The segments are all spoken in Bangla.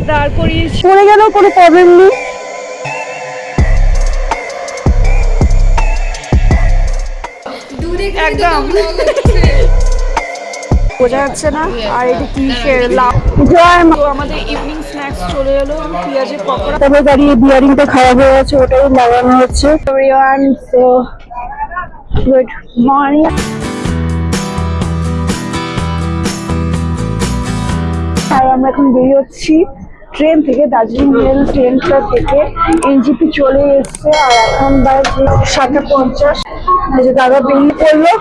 দাঁড় করিয়েছি, পড়ে গেলেও কোনো প্রবলেম নেই। একদম বোঝা যাচ্ছে না। আর এটা কিসের লাভ। আমাদের ইভিনিং স্ন্যাক্স চলে এলো, পেঁয়াজের পকোড়া। তবে দাঁড়িয়ে বিয়ারিংটা খারাপ হয়ে গেছে, ওটাই লাগানো হচ্ছে। So good morning. আর আমরা এখন বেরিয়ে হচ্ছি ট্রেন থেকে, দার্জিলিং মেল ট্রেনটা থেকে। এনজিপি চলে এসছে আর এখন বাজে 7:50। যে দাদা বেরিয়ে পড়লো।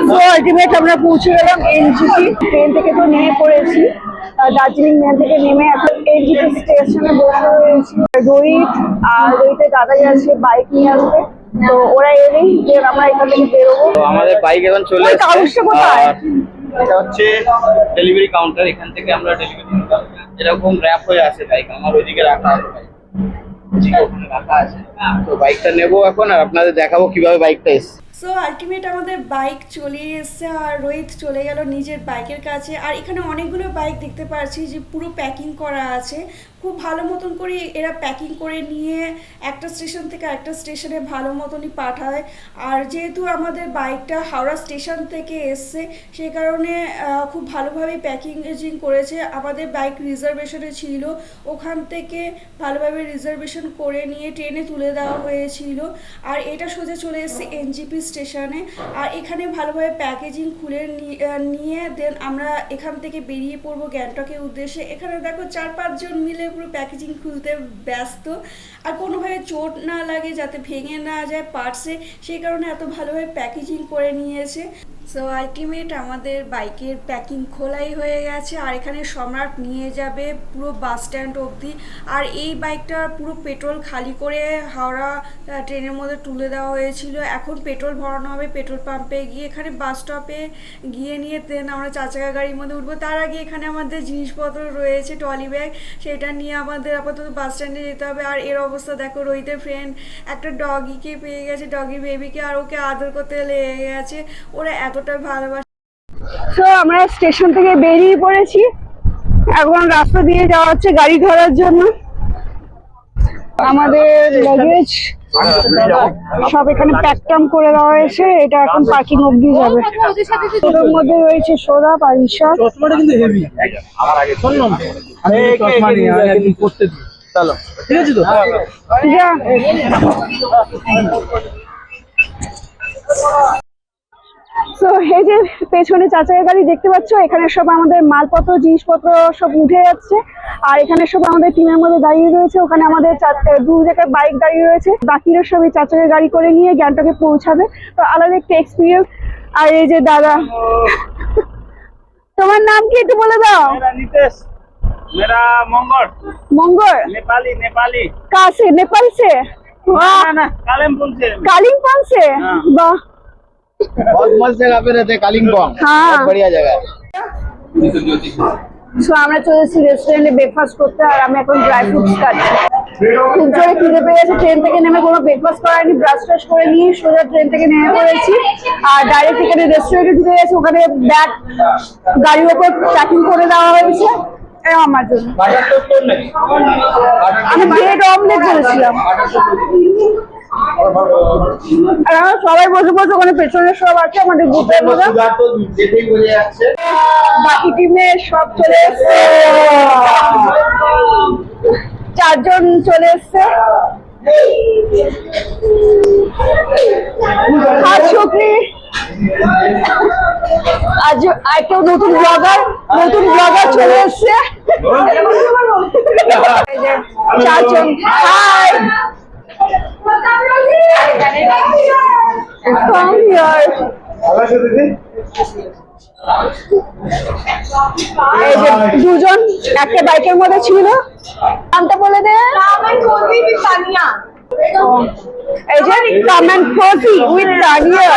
তো আলটিমেট আমরা পৌঁছে গেলাম এনজিপি। ট্রেন থেকে তো নেমে পড়েছি, দার্জিলিং মেল থেকে নেমে এখন এনজিপি স্টেশনে বসে রয়েছি। রোহিতের দাদাই আছে বাইক নিয়ে আসবে, তো ওরা এলেই যে আমরা এখান থেকে বেরোবো। আমাদের বাইক এখন চলে এসেছে। কাগজটা কোথায়? এটা হচ্ছে ডেলিভারি কাউন্টার। এখান থেকে আমরা ডেলিভারি এরকম র‍্যাপ হয়ে আছে বাইক, আমার ওইদিকে রাখা আছে, ওখানে রাখা আছে। তো বাইকটা নেবো এখন আর আপনাদের দেখাবো কিভাবে বাইকটা এসছে। সো আলটিমেট আমাদের বাইক চলে এসছে আর রোহিত চলে গেল নিজের বাইকের কাছে। আর এখানে অনেকগুলো বাইক দেখতে পাচ্ছি যে পুরো প্যাকিং করা আছে, খুব ভালো মতন করে এরা প্যাকিং করে নিয়ে একটা স্টেশন থেকে একটা স্টেশনে ভালো মতনই পাঠায়। আর যেহেতু আমাদের বাইকটা হাওড়া স্টেশন থেকে এসছে, সেই কারণে খুব ভালোভাবে প্যাকেজিং করেছে। আমাদের বাইক রিজার্ভেশনে ছিল, ওখান থেকে ভালোভাবে রিজার্ভেশন করে নিয়ে ট্রেনে তুলে দেওয়া হয়েছিল। আর এটা সোজা চলে এসছে এনজিপি স্টেশনে। আর এখানে ভালোভাবে প্যাকেজিং খুলে নিয়ে দেন আমরা এখান থেকে বেরিয়ে পড়বো গ্যাংটকের উদ্দেশ্যে। এখানে দেখো 4-5 জন মিলে পুরো প্যাকেজিং খুলতে ব্যস্ত, আর কোনোভাবে চোট না লাগে, যাতে ভেঙে না যায় পার্টসে, সেই কারণে এত ভালোভাবে প্যাকেজিং করে নিয়েছে। সো আলটিমেট আমাদের বাইকের প্যাকিং খোলাই হয়ে গেছে। আর এখানে সম্রাট নিয়ে যাবে পুরো বাস স্ট্যান্ড অবধি। আর এই বাইকটা পুরো পেট্রোল খালি করে হাওড়া ট্রেনের মধ্যে তুলে দেওয়া হয়েছিল। এখন পেট্রোল ভরানো হবে পেট্রোল পাম্পে গিয়ে, এখানে বাস স্টপে গিয়ে নিয়ে দেন আমরা 4 চাকা গাড়ির মধ্যে উঠবো। তার আগে এখানে আমাদের জিনিসপত্র রয়েছে, ট্রলি ব্যাগ, সেটা নিয়ে আমাদের আপাতত বাস স্ট্যান্ডে যেতে হবে। আর এর অবস্থা দেখো, রোহিতের ফ্রেন্ড একটা ডগিকে পেয়ে গেছে, ডগি বেবিকে, আর ওকে আদর করতে লেগে গেছে, ওরা এতটা ভালোবাসে। তো আমরা স্টেশন থেকে বেরিয়ে পড়েছি, এখন রাস্তা দিয়ে যাওয়া হচ্ছে গাড়ি ধরার জন্য। আমাদের লাগেজ সব এখানে প্যাকটাম করে দেওয়া হয়েছে, এটা এখন পার্কিং অবধি যাবে। ওটার মধ্যে রয়েছে সোদা, পারিশা। চশমাটা কিন্তু হেভি। আমার আগে শোন না, আমি চশমা নিয়ে একদিন করতে দিই। চলো, ঠিক আছে তো? যা। তো এই যে পেছনে 4 চাকা গাড়ি দেখতে পাচ্ছ, এখানে সব আমাদের মালপত্র জিনিসপত্র সব উঠে যাচ্ছে। আর এখানে সব আমাদের টিমের মধ্যে দাঁড়িয়ে রয়েছে, ওখানে আমাদের 2 জায়গায় বাইক দাঁড়িয়ে রয়েছে। বাকিরা সব এই 4 চাকা গাড়ি করে নিয়ে গ্যাংটকে পৌঁছাবে। তো আলাদা একটা এক্সপিরিয়েন্স। আর এই যে দাদা, তোমার নাম কি একটু বলে দাও? नितेश, मेरा मंगल। मंगल? नेपाली। कहाँ से? नेपाल से? ना, कालिम्पोंग से। कालिम्पोंग से? वाह, बहुत मस्त जगह पे रहते हैं कालिम्पोंग। हाँ। बहुत बढ़िया जगह है। সো আমরা চলে এসেছি রেস্টুরেন্টে ব্রেকফাস্ট করতে। আর আমি এখন ড্রাই ফ্রুটস খাচ্ছি, খুব জোরে খিদে পেয়ে গেছে। ট্রেন থেকে নেমে কোনো ব্রেকফাস্ট করায়নি, ব্রাশ ট্রাশ করে নিয়ে সোজা ট্রেন থেকে নেমে পড়েছি। আর ডাইরেক্ট এখানে রেস্টুরেন্টে ঢুকে গেছে, ওখানে ব্যাগ গাড়ির ওপর প্যাকিং করে দেওয়া হয়েছে আমার জন্য। আমি ব্রেড অমলেট করেছিলাম। আর আমরা সবাই বসে বসে ওখানে পেছনে সব আছে আমাদের গ্রুপের মধ্যে। বাকি টিমের সব চলে এসছে, 4 জন চলে এসছে। আর শুক্রি আজ একটা নতুন ব্লগার চলে এসছে। 4 জন। High, come here. এই যে 2 জন একটা বাইকের মধ্যে ছিল। নামটা বলে দে। এই যে কমেন্ট করছি উইথ তানিয়া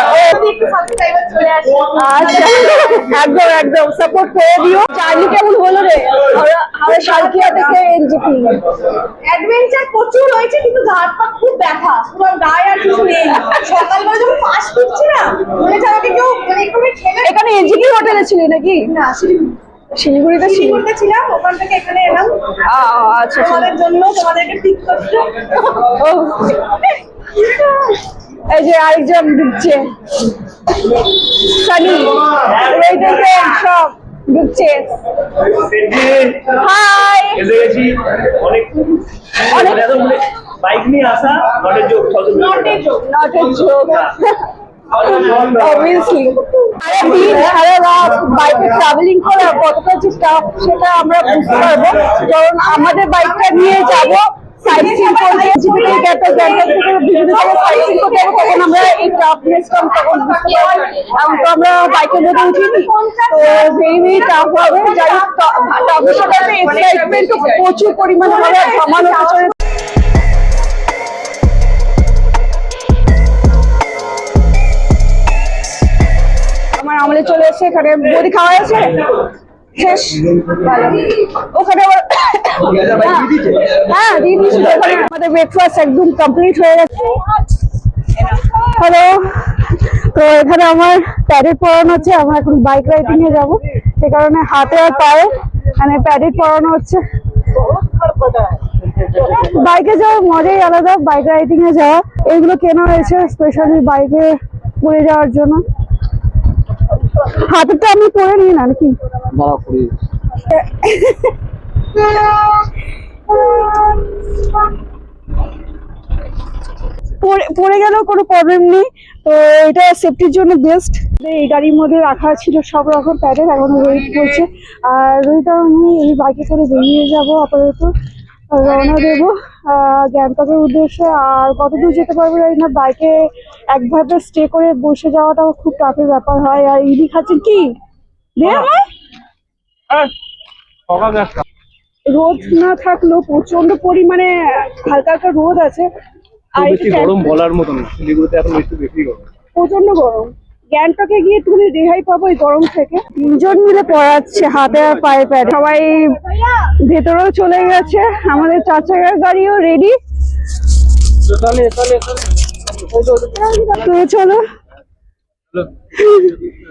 আচ্ছা একদম একদম সাপোর্ট করে দিও। জার্নি কেমন হলো রে আমরা সালকিয়া থেকে এনজিপি? অ্যাডভেঞ্চার প্রচুর হয়েছে কিন্তু হাত পা খুব ব্যথা, পুরো গায়ে আর কিছু নেই। সকালবেলা যখন পাশ ফিরছি না মনে হচ্ছে আমাকে কেউ মানে একটু ঠেলে। এখানে এনজিপি হোটেলে ছিলে নাকি? না শিলিগুড়িতে ছিল। শিলিগুড়িতে ছিলাম, ওখান থেকে এখানে এলাম আচ্ছা তোমাদের জন্য, তোমাদেরকে পিক করতে। ও এই যে আরেকজন ঢুকছে সানি এইটাতে সব ঢুকছে। হাই অনেক বাইক নিয়ে আসা নটের যোগ নটের যোগ obviously সারা দিন সারা রাত বাইকে ট্রাভেলিং করা কতটা যে টাফ সেটা আমরা বুঝতে পারবো, কারণ আমাদের বাইকটা নিয়ে যাব সাইড সিন করতে জিপিতে গেট থেকে বিভিন্ন জায়গায় সাইড সিন করতে যাবো, তখন আমরা এই টাফনেসটা তখন বুঝতে পারবো। এখন তো আমরা বাইকের মধ্যে উঠিনি, তো ভেরি ভেরি টাফ হবে। যাই হোক টাফের সাথে এক্সাইটমেন্ট প্রচুর পরিমাণে হবে, ধামাল হতে চলেছে। আমার আমলে চলে এসেছে, এখানে বৌদি খাওয়া আছে শেষ ভালো। ওখানে আবার হ্যাঁ দিয়ে দিয়েছি, ওখানে আমাদের ব্রেকফাস্ট একদম কমপ্লিট হয়ে গেছে। হ্যালো, তো এখানে আমার প্যাডেড পরানো হচ্ছে, আমরা এখন বাইক রাইডিং এ যাবো, সে কারণে হাতে আর পায়ে মানে প্যাডেড পরানো হচ্ছে। বাইকে যাওয়ার মজাই আলাদা, বাইক রাইডিং এ যাওয়া। এগুলো কেনা হয়েছে স্পেশালি বাইকে পরে যাওয়ার জন্য। হাতেরটা আমি পরে নিই না নাকি? পড়ে গেলেও কোনো প্রবলেম নেই, তো এটা সেফটির জন্য বেস্ট। এই গাড়ির মধ্যে রাখা ছিল সব রকম প্যাডের, এখন ওয়েট করছে। আর রোহিত আমি এই বাইকে করে বেরিয়ে যাবো, আপাতত রওনা দেবো গ্যাংটকের উদ্দেশ্যে। আর কতদূর যেতে পারবো জানি না, বাইকে একভাবে স্টে করে বসে যাওয়াটাও খুব টাফের ব্যাপার হয়। আর ইডি খাচ্ছেন কি দে আমার রোদ না থাকলেও প্রচন্ড পরিমাণে হালকা হালকা রোদ আছে, আর বেশি গরম বলার মতো না। শিলিগুড়িতে এখন একটু বেশি গরম, প্রচন্ড গরম। গ্যাংটকে গিয়ে একটুখানি রেহাই পাবো এই গরম থেকে। তিনজন মিলে পড়াচ্ছে হাতে আর পায়ে প্যাড, সবাই ভেতরেও চলে গেছে। আমাদের 4 চাকার গাড়িও রেডি, তো চলো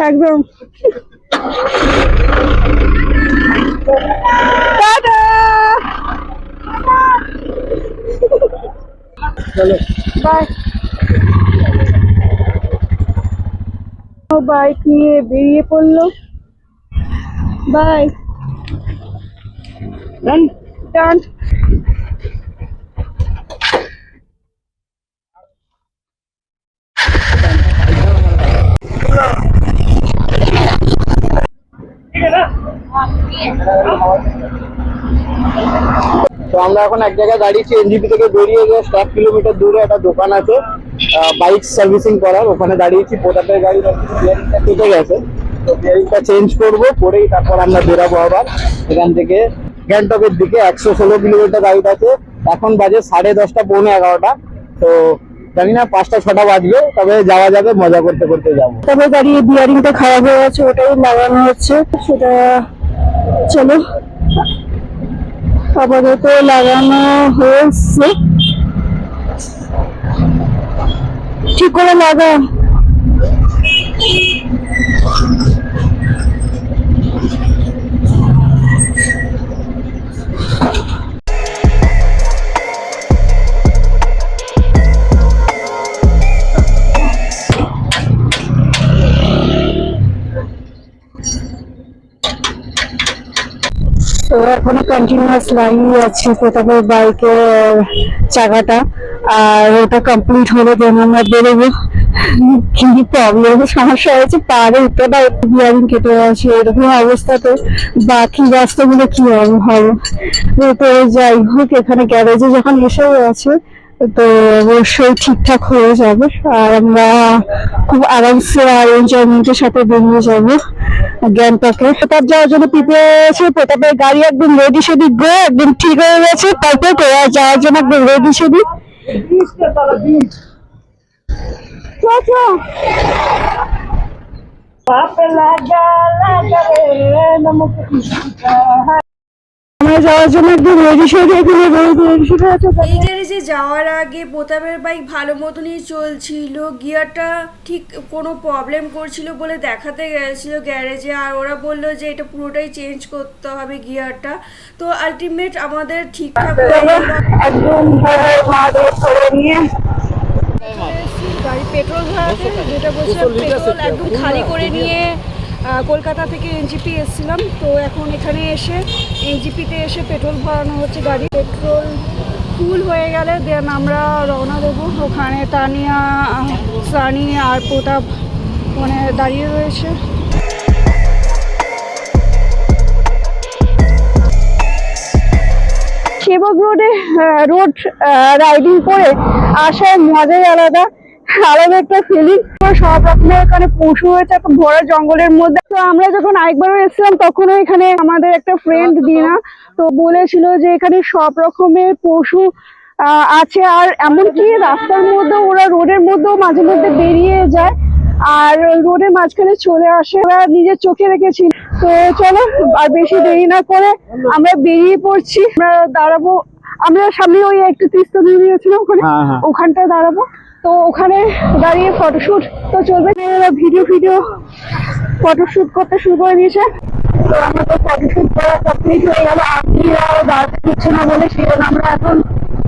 একদম টাটা। বাই। বাইক নিয়ে বেরিয়ে পড়লো, বাই ডান। তো আমরা এখন এক জায়গায় দাঁড়িয়েছি, এনজিপি থেকে বেরিয়ে জাস্ট 1 কিলোমিটার দূরে একটা দোকান আছে বাইক সার্ভিসিং করার, ওখানে দাঁড়িয়েছি। প্রতাপের গাড়ি বিয়ারিংটা কেটে গেছে, তো বিয়ারিংটা চেঞ্জ করবো, করেই তারপর আমরা বেরাবো আবার এখান থেকে গ্যাংটকের দিকে। 116 কিলোমিটার রাইড আছে, এখন বাজে 10:30 পৌনে 11টা। তো জানি না 5টা-6টা বাজবে, তবে যাওয়া যাবে, মজা করতে করতে যাবো। তবে গাড়ির বিয়ারিংটা খারাপ হয়ে গেছে, ওটাই লাগানো হচ্ছে, সেটা চলো আপাতত লাগানো হয়েছে, ঠিক করে লাগা। তো এখনো কন্টিনিউয়াস লাইনই আছে প্রতাপের বাইকের চাকাটা, আর ওটা কমপ্লিট হলে দেন আমরা বেরোবো। কি প্রবলেম সমস্যা হয়েছে, পাহাড়ে উত্তরটা একটু বিয়ারিং কেটে আছে, এরকম অবস্থাতে বাকি রাস্তাগুলো কি হবে। তো যাই হোক, এখানে গ্যারেজে যখন এসে আছে তো অবশ্যই ঠিকঠাক হয়ে যাবে, আর আমরা খুব আরামসে আর এনজয়মেন্টের সাথে বেরিয়ে যাবো গ্যাংটকে। প্রতাপ যাওয়ার জন্য প্রিপেয়ার আছে, প্রতাপের গাড়ি একদম রেডি সেডি গো একদম ঠিক হয়ে গেছে, তারপর যাওয়ার জন্য একদম রেডি সেডি। আমরা যাওয়ার জন্য একদম রেডি সেডি এখানে রেডি সেডি আছে। এই গ্যারেজে যাওয়ার আগে প্রতাপের বাইক ভালো মতনই চলছিল, গিয়ারটা ঠিক কোনো প্রবলেম করছিল বলে দেখাতে গেছিল গ্যারেজে, আর ওরা বললো যে এটা পুরোটাই চেঞ্জ করতে হবে গিয়ারটা। তো আলটিমেট আমাদের ঠিকঠাক হয়ে গেল। একদম করে নিয়ে গাড়ি পেট্রোল ভরাতে, যেটা বলছিলাম পেট্রোল একদম খালি করে নিয়ে কলকাতা থেকে এনজিপি এসেছিলাম। তো এখন এখানে এসে এনজিপিতে এসে পেট্রোল ভরানো হচ্ছে গাড়ি। পেট্রোল ফুল হয়ে গেলে দেন আমরা রওনা দেবো। ওখানে তানিয়া, সানি আর প্রতাপ মানে দাঁড়িয়ে রয়েছে। সেবক রোডে রোড রাইডিং করে আসার মজাই আলাদা, আলাদা একটা ফিলিং। সব রকমের এখানে পশু হয়েছে একটা ভরা জঙ্গলের মধ্যে। তো আমরা যখন আরেকবারও এসেছিলাম তখনও এখানে আমাদের একটা ফ্রেন্ড দিনা তো বলেছিল যে এখানে সব রকমের পশু আছে, আর এমনকি রাস্তার মধ্যে ওরা রোডের মধ্যেও মাঝে মধ্যে বেরিয়ে যায় আর রোডের মাঝখানে চলে আসে। ওরা নিজের চোখে রেখেছি। তো চলো আর বেশি দেরি না করে আমরা বেরিয়ে পড়ছি। আমরা দাঁড়াবো, আমরা সামনে ওই একটু তিস্তা দিয়েছিল ওখানে, ওখানটায় দাঁড়াবো। তো ওখানে দাঁড়িয়ে ফটোশুট তো চলবে, ভিডিও ফটোশুট করতে শুরু করে দিয়েছে। তো আমরা তো ফটোশুট করা কমপ্লিট হয়ে গেল। আপনিরাও দাঁড়াতে দিচ্ছে না বলে সেজন্য আমরা এখন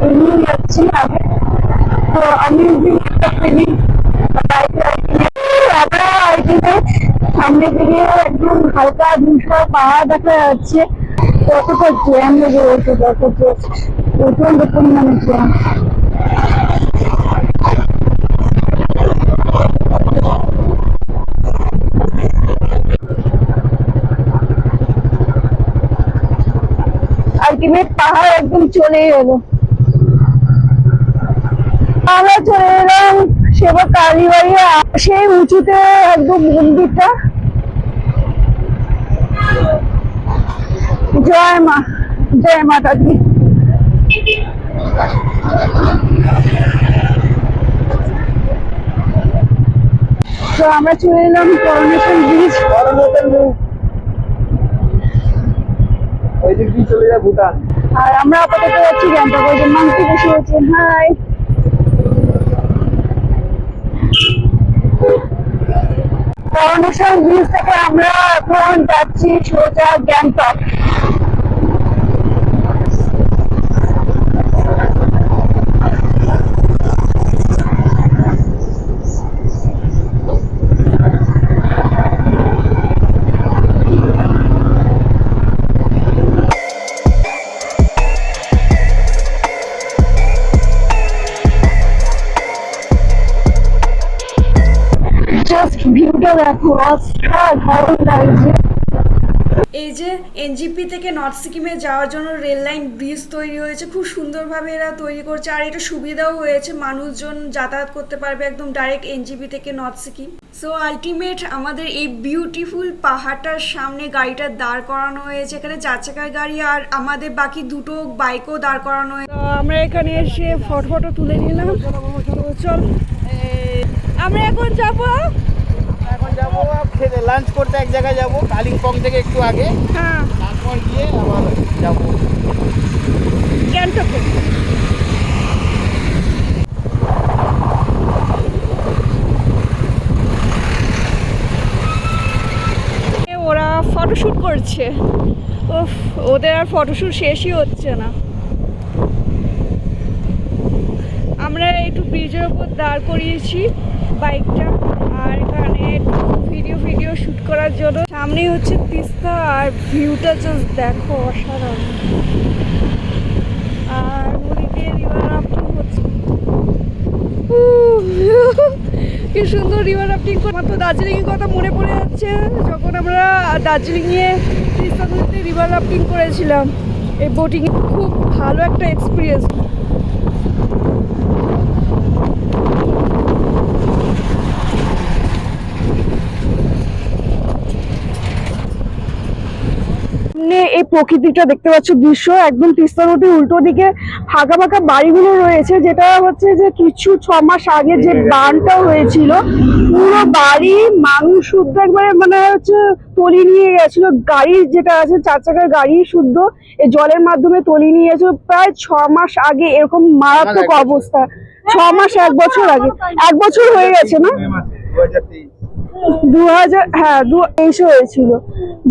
এগিয়ে যাচ্ছি আগে। তো আমি আমরা সামনে দিকে একদম হালকা ধূসর পাহাড় দেখা যাচ্ছে। কতটা জ্যাম লেগে রয়েছে, প্রচন্ড পরিমাণে জ্যাম। আলটিমেট পাহাড় একদম চলে গেল। আমরা চলে এলাম সেবক কালীবাড়ি, সেই উঁচুতে একদম মন্দিরটা। জয় মা, জয় মাতা দি। তো আমরা চলে এলাম করোনেশন ব্রিজ। ওই দিক দিয়ে চলে যায় ভুটান। আর আমরা আপাতত যাচ্ছি গ্যাংটক। ওই যে মাংসি বসে আছে। হাই, করোনেশন ব্রিজ থেকে আমরা এখন যাচ্ছি সোজা গ্যাংটক। জাস্ট ভিউটা দেখো, অসাধারণ লাগছে। এই যে এনজিপি থেকে নর্থ সিকিমে যাওয়ার জন্য রেল লাইন ব্রিজ তৈরি হয়েছে, খুব সুন্দরভাবে এরা তৈরি করছে। আর এটা সুবিধাও হয়েছে, মানুষজন যাতায়াত করতে পারবে একদম ডাইরেক্ট এনজিপি থেকে নর্থ সিকিম। সো আলটিমেট আমাদের এই বিউটিফুল পাহাড়টার সামনে গাড়িটা দাঁড় করানো হয়েছে। এখানে 4 চাকার গাড়ি আর আমাদের বাকি দুটো বাইকও দাঁড় করানো হয়েছে। তো আমরা এখানে এসে ফটো তুলে নিলাম। তো চল আমরা এখন যাবো খেতে লাঞ্চ করতে এক জায়গায় যাবো, কালিম্পং থেকে একটু আগে। হ্যাঁ, তারপর গিয়ে আবার যাবো গ্যাংটকে। ওরা ফটোশুট করছে, ওদের আর ফটোশুট শেষই হচ্ছে না। আমরা একটু ব্রিজের ওপর দাঁড় করিয়েছি বাইকটা, আর এখানে ভিডিও শুট করার জন্য। সামনেই হচ্ছে তিস্তা, আর ভিউটা জাস্ট দেখো, অসাধারণ। আর নদীতে রিভার রাফটিং হচ্ছে, কি সুন্দর রিভার রাফটিং। আমার তো দার্জিলিং এর কথা মনে পড়ে যাচ্ছে, যখন আমরা দার্জিলিংয়ে তিস্তা নদীতে রিভার রাফটিং করেছিলাম। এই বোটিং খুব ভালো একটা এক্সপিরিয়েন্স। সামনে এই প্রকৃতিটা দেখতে পাচ্ছ, দৃশ্য একদম তিস্তা নদীর উল্টো দিকে ফাঁকা ফাঁকা বাড়িগুলো রয়েছে, যেটা হচ্ছে যে কিছু 6 মাস আগে যে বানটা হয়েছিল পুরো বাড়ি মানুষ শুদ্ধ একবারে মানে হচ্ছে তলিয়ে নিয়ে গেছিল। গাড়ি যেটা আছে 4 চাকার গাড়ি শুদ্ধ এই জলের মাধ্যমে তলিয়ে নিয়ে গেছিল প্রায় 6 মাস আগে, এরকম মারাত্মক অবস্থা। 6 মাস 1 বছর আগে, 1 বছর হয়ে গেছে না, 2000 হ্যাঁ 2023 হয়েছিল।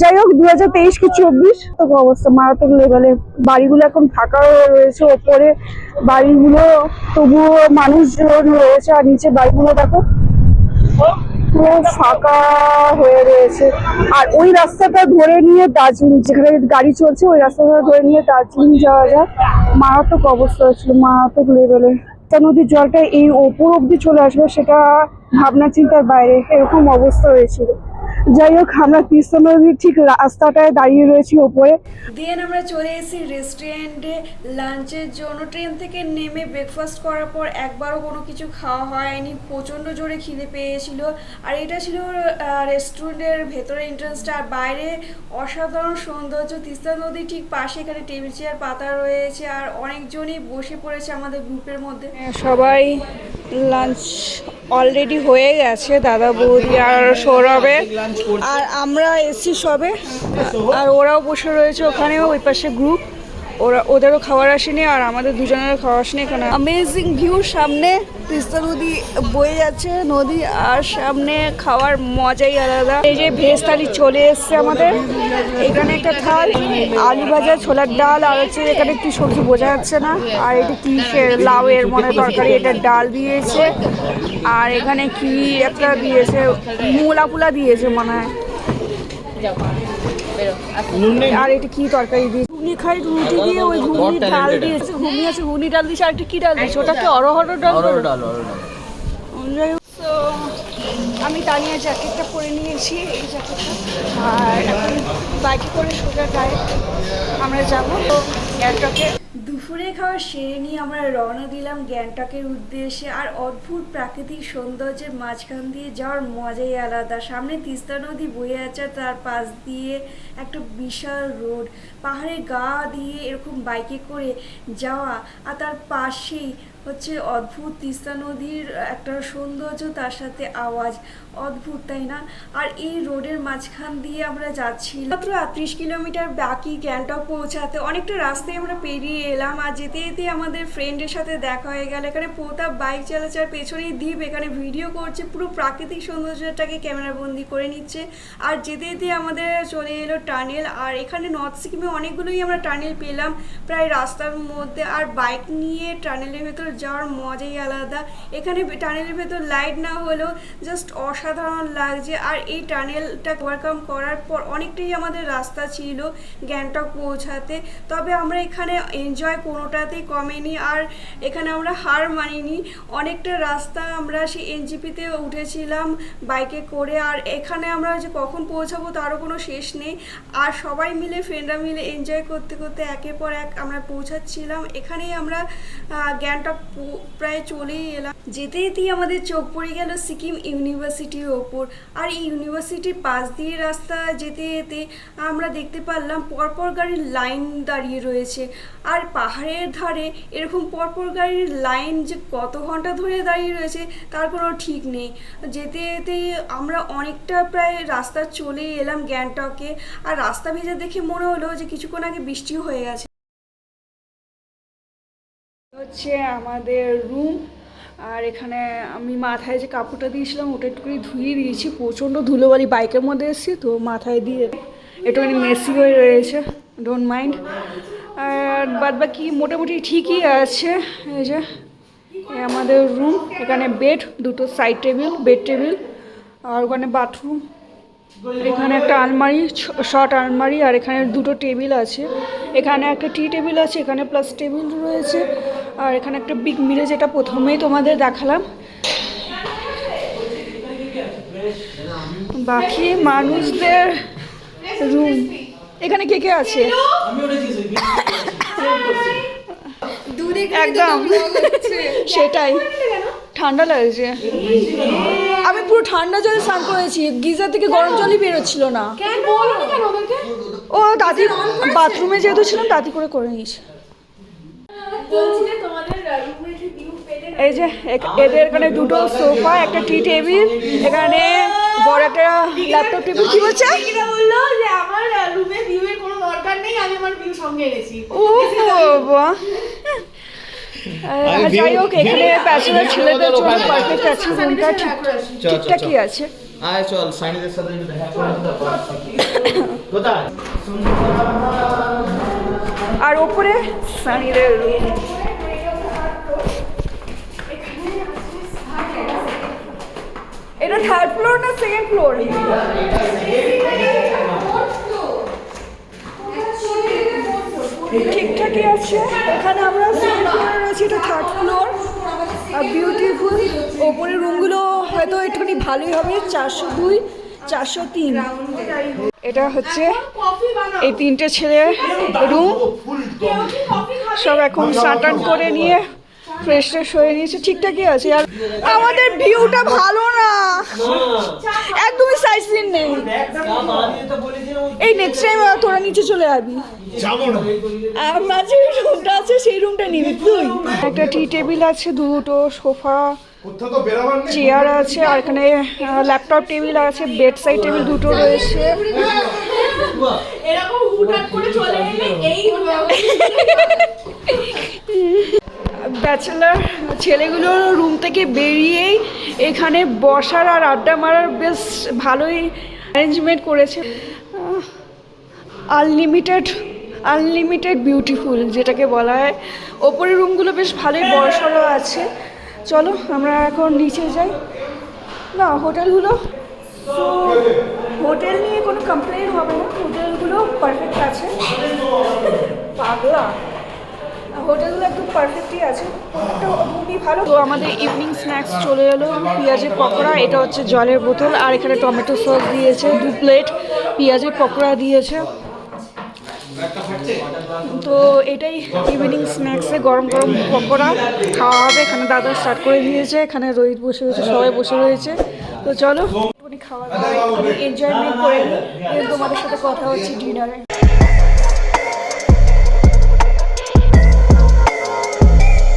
যাই হোক 2023 কি 24 তো অবস্থা মারাত্মক লেভেলে। বাড়িগুলো এখন ফাঁকা হয়ে রয়েছে, ওপরে বাড়িগুলো তবুও মানুষজন রয়েছে, আর নিচে বাড়িগুলো দেখো পুরো ফাঁকা হয়ে রয়েছে। আর ওই রাস্তাটা ধরে নিয়ে দার্জিলিং, যেখানে গাড়ি চলছে ওই রাস্তাটা ধরে নিয়ে দার্জিলিং যাওয়া যায়। মারাত্মক অবস্থা হয়েছিল, মারাত্মক লেভেলে। নদীর জলটা এই ওপর অব্দি চলে আসবে সেটা ভাবনা চিন্তার বাইরে, এরকম অবস্থা হয়েছিল। যাই হোক আমরা তিস্তা নদীর ঠিক রাস্তাটায় দাঁড়িয়ে রয়েছি ওপরে। দেন আমরা চলে এসেছি রেস্টুরেন্টে লাঞ্চের জন্য। ট্রেন থেকে নেমে ব্রেকফাস্ট করার পর একবারও কোনো কিছু খাওয়া হয়নি, প্রচণ্ড জোরে খিদে পেয়েছিল। আর এটা ছিল রেস্টুরেন্টের ভেতরে এন্ট্রান্সটা, আর বাইরে অসাধারণ সৌন্দর্য। তিস্তা নদী ঠিক পাশে এখানে টেবিল চেয়ার পাতা রয়েছে, আর অনেকজনই বসে পড়েছে আমাদের গ্রুপের মধ্যে। সবাই লাঞ্চ অলরেডি হয়ে গেছে, দাদা বৌদি আর সৌরভে, আর আমরা এসছি সবে, আর ওরাও বসে রয়েছে ওখানেও ওই পাশে গ্রুপ, ওদেরও খাবার আসেনি আর আমাদের দুজনেরও খাওয়া আসেনি। এখানে অ্যামেজিং ভিউ, সামনে তিস্তা নদী বয়ে যাচ্ছে নদী, আর সামনে খাওয়ার মজাই আলাদা। এই যে ভেজ থালি চলে এসছে আমাদের, এখানে একটা থাল, আলু ভাজা, ছোলার ডাল, আর হচ্ছে এখানে কি সবজি বোঝা যাচ্ছে না, আর এটা কি লাউ এর মনে তরকারি, এটা ডাল দিয়েছে, আর এখানে কি একটা দিয়েছে মূলা ফুলা দিয়েছে মনে হয়, আর এটা কি তরকারি দিয়েছে, ঘুগনি খাই রুটি দিয়ে, ওই ঘুগনি ডাল দিয়েছে, ঘুগনি আছে ঘুগনি ডাল দিয়েছে, আর একটা কি ডাল দিয়েছে, ওটা কি অরহর ডাল। তো আমি তানিয়া জ্যাকেটটা পরে নিয়েছি, এই জ্যাকেটটা, আর এখন বাইকে করে সোজা গায়ে আমরা যাবো তো গ্যাংটকে। দুপুরে খাওয়া সেরে নিয়ে আমরা রওনা দিলাম গ্যাংটকের উদ্দেশ্যে। আর অদ্ভুত প্রাকৃতিক সৌন্দর্যের মাঝখান দিয়ে যাওয়ার মজাই আলাদা। সামনে তিস্তা নদী বয়ে আছে, তার পাশ দিয়ে একটা বিশাল রোড, পাহাড়ের গা দিয়ে এরকম বাইকে করে যাওয়া, আর তার পাশেই হচ্ছে অদ্ভুত তিস্তা নদীর একটা সৌন্দর্য, তার সাথে আওয়াজ, অদ্ভুত তাই না? আর এই রোডের মাঝখান দিয়ে আমরা যাচ্ছি, মাত্র 38 কিলোমিটার বাকি গ্যাংটক পৌঁছাতে। অনেকটা রাস্তায় আমরা পেরিয়ে এলাম, আর যেতে যেতে আমাদের ফ্রেন্ডের সাথে দেখা হয়ে গেল। এখানে প্রতাপ বাইক চালাচ্ছে, আর পেছনেই দ্বীপ এখানে ভিডিও করছে, পুরো প্রাকৃতিক সৌন্দর্যটাকে ক্যামেরাবন্দি করে নিচ্ছে। আর যেতে যেতে আমাদের চলে এলো টানেল, আর এখানে নর্থ সিকিমে অনেকগুলোই আমরা টানেল পেলাম প্রায় রাস্তার মধ্যে। আর বাইক নিয়ে টানেলের ভেতর যাওয়ার মজাই আলাদা। এখানে টানেলের ভেতর লাইট না হলেও জাস্ট অসাধারণ লাগছে। আর এই টানেলটা ওভারকাম করার পর অনেকটাই আমাদের রাস্তা ছিল গ্যাংটক পৌঁছাতে, তবে আমরা এখানে এনজয় কোনোটাতেই কমেনি, আর এখানে আমরা হার মানিনি। অনেকটা রাস্তা আমরা সেই এনজিপিতে উঠেছিলাম বাইকে করে, আর এখানে আমরা যে কখন পৌঁছাবো তারও কোনো শেষ নেই। আর সবাই মিলে ফ্রেন্ডরা মিলে এনজয় করতে করতে একের পর এক আমরা পৌঁছাচ্ছিলাম। এখানেই আমরা গ্যাংটক প্রায় চলেই এলাম। যেতে যেতেই আমাদের চোখ পড়ে গেল সিকিম ইউনিভার্সিটির ওপর। আর এই ইউনিভার্সিটির পাশ দিয়ে রাস্তা যেতে যেতে আমরা দেখতে পারলাম পরপর গাড়ির লাইন দাঁড়িয়ে রয়েছে। আর পাহাড়ের ধারে এরকম পরপর গাড়ির লাইন যে কত ঘন্টা ধরে দাঁড়িয়ে রয়েছে তার কোনো ঠিক নেই। যেতে যেতে আমরা অনেকটা প্রায় রাস্তা চলে এলাম গ্যাংটকে। আর রাস্তা ভেজা দেখে মনে হলো যে কিছুক্ষণ আগে বৃষ্টিও হয়ে গেছে। হচ্ছে আমাদের রুম, আর এখানে আমি মাথায় যে কাপড়টা দিয়েছিলাম ওটা একটুখানি ধুয়ে দিয়েছি, প্রচণ্ড ধুলোবালি বাইকের মধ্যে এসেছি তো মাথায় দিয়ে একটুখানি মেসি হয়ে রয়েছে, ডোন্ট মাইন্ড। আর বাদ বাকি মোটামুটি ঠিকই আছে। এই যে আমাদের রুম, এখানে বেড, দুটো সাইড টেবিল, বেড টেবিল, আর ওখানে বাথরুম, এখানে একটা আলমারি, শর্ট আলমারি, আর এখানে দুটো টেবিল আছে। এখানে একটা টি টেবিল আছে, এখানে প্লাস টেবিল রয়েছে, আর এখানে একটা বিগ মিরর যেটা প্রথমেই তোমাদের দেখালাম। বাকি মানুষদের রুম, এখানে কে কে আছে একদম সেটাই ঠান্ডা লাগছে। আমি পুরো ঠান্ডা জলে স্নান করেছি, গিজার থেকে গরম জলই বেরোচ্ছিল না। কেন বলো না কেন ওদেরকে? ও দাদি বাথরুমে যেহেতু ছিলাম দাদি করে নিয়েছে। বলছিলে তোমাদের রুমে যে ভিউ পেলে এই যে এদের এখানে দুটো সোফা, একটা টি টেবিল, এখানে বড় একটা ল্যাপটপ টেবিল। কি বলছে? কিনা বললো যে আমার রুমে ভিউ এর কোনো দরকার নেই, আমি আমার ভিউ সঙ্গে এনেছি। ও বাবা। যাই হোক, এখানে ব্যাচেলার ছেলেদের জন্য পারফেক্ট আছে, রুমটা ঠিকঠাকই আছে। আয় চল সাইনিদের সাথে একটু দেখা করে আসতে কোথায়? আর ওপরে সানিদের রুম। এটা থার্ড ফ্লোর না সেকেন্ড ফ্লোর? ঠিকঠাকই আছে। এখানে আমরা সেকেন্ড ফ্লোরে রয়েছি, এটা থার্ড ফ্লোর। আর বিউটিফুল। ওপরের রুমগুলো হয়তো একটুখানি ভালোই হবে, 402, 403। এটা হচ্ছে এই তিনটে ছেলের রুম। সব এখন স্নান করে নিয়ে ফ্রেশ ট্রেশ হয়ে নিয়েছে, ঠিকঠাকই আছে। আর আমাদের ভিউটা ভালো না, একদমই সাইজ সিন নেই। এই নেক্সট টাইম তোরা নিচে চলে যাবি, আর মাঝে রুমটা আছে সেই রুমটা নিবি তুই। একটা টি টেবিল আছে, দুটো সোফা, চেয়ার আছে, আর এখানে ল্যাপটপ টেবিল আছে, বেড সাইড টেবিল দুটো রয়েছে। এরকম হুটহাট করে চলে এলে এই ব্যাচেলার ছেলেগুলো রুম থেকে বেরিয়েই এখানে বসার আর আড্ডা মারার বেশ ভালোই অ্যারেঞ্জমেন্ট করেছে। আনলিমিটেড বিউটিফুল যেটাকে বলা হয়। ওপরের রুমগুলো বেশ ভালোই বড়সড় আছে। চলো আমরা এখন নিচে যাই। না হোটেলগুলো, তো হোটেল নিয়ে কোনো কমপ্লেন হবে না, হোটেলগুলো পারফেক্ট আছে। পাগলা, হোটেলগুলো একদম পারফেক্টই আছে, একটা খুবই ভালো। তো আমাদের ইভিনিং স্ন্যাক্স চলে এলো, পেঁয়াজের পকোড়া, এটা হচ্ছে জলের বোতল, আর এখানে টমেটো সস দিয়েছে, 2 প্লেট পেঁয়াজের পকোড়া দিয়েছে। তো এটাই ইভিনিং স্ন্যাক্সে গরম গরম পকোড়া খাওয়া হবে। এখানে দাদা স্টার্ট করে দিয়েছে, এখানে রোহিত বসে রয়েছে, সবাই বসে রয়েছে। তো চলো খাওয়া দাওয়া এনজয়মেন্ট করে নিই, তোমাদের সাথে কথা হচ্ছে ডিনারে।